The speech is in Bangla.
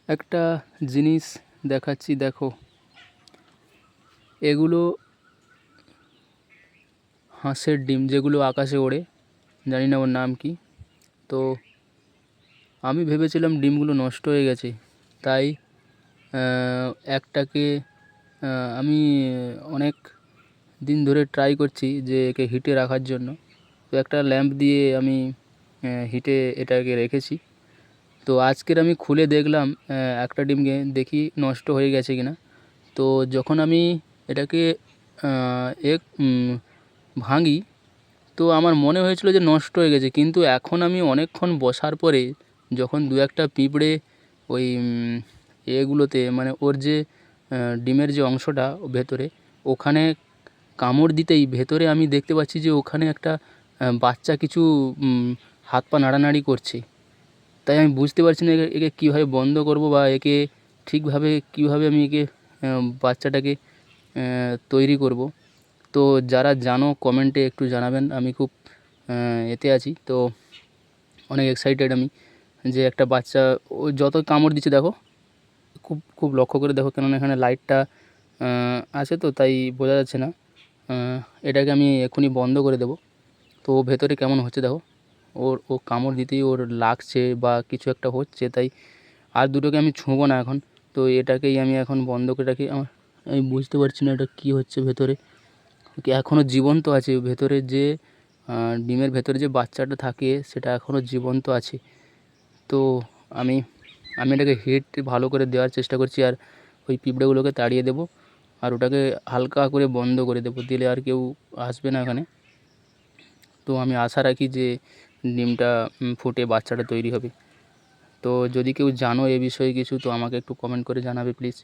একটা জিনিস দেখাচ্ছি, দেখো। এগুলো হাঁসের ডিম, যেগুলো আকাশে ওড়ে, জানি না ওর নাম কি। তো আমি ভেবেছিলাম ডিমগুলো নষ্ট হয়ে গেছে, তাই একটাকে আমি অনেক দিন ধরে ট্রাই করছি যে একে হিটে রাখার জন্য। তো একটা ল্যাম্প দিয়ে আমি হিটে এটাকে রেখেছি। তো আজকের আমি খুলে দেখলাম একটা ডিমকে, দেখি নষ্ট হয়ে গেছে কিনা। তো যখন আমি এটাকে এক ভাঙি, তো আমার মনে হয়েছিল যে নষ্ট হয়ে গেছে, কিন্তু এখন আমি অনেকক্ষণ বসার পরে যখন দু একটা পিঁপড়ে ওই এগুলোতে, মানে ওর যে ডিমের যে অংশটা ভেতরে, ওখানে কামড় দিতেই ভেতরে আমি দেখতে পাচ্ছি যে ওখানে একটা বাচ্চা কিছু হাত পা নাড়ানাড়ি করছে। তাই আমি বুঝতে পারছি না একে কীভাবে বন্ধ করব, বা একে ঠিকভাবে কীভাবে আমি একে বাচ্চাটাকে তৈরি করব। তো যারা জানো কমেন্টে একটু জানাবেন, আমি খুব এতে আছি। তো অনেক এক্সাইটেড আমি যে একটা বাচ্চা ও যত কামড় দিচ্ছে দেখো, খুব খুব লক্ষ্য করে দেখো, কেননা এখানে লাইটটা আছে তো তাই বোঝা যাচ্ছে না। এটাকে আমি এক্ষুনি বন্ধ করে দেব। তো ভেতরে কেমন হচ্ছে দেখো, ও কামড় দিতেই ওর লাগছে বা কিছু একটা হচ্ছে, তাই আর দুটোকে আমি ছুঁবো না এখন। তো এটাকেই আমি এখন বন্ধ করে রাখি। আমি বুঝতে পারছি না এটা কী হচ্ছে ভেতরে, কি এখনও জীবন্ত আছে ভেতরে, যে ডিমের ভেতরে যে বাচ্চাটা থাকে সেটা এখনও জীবন্ত আছে। তো আমি আমি এটাকে হিট ভালো করে দেওয়ার চেষ্টা করছি, আর ওই পিঁপড়েগুলোকে তাড়িয়ে দেবো, আর ওটাকে হালকা করে বন্ধ করে দেবো, দিলে আর কেউ আসবে না এখানে। তো আমি আশা রাখি যে ডিমটা ফুটে বাচ্চাটা তৈরি হবে। তো যদি কেউ জানো এ বিষয়ে কিছু, তো আমাকে একটু কমেন্ট করে জানাবে প্লিজ।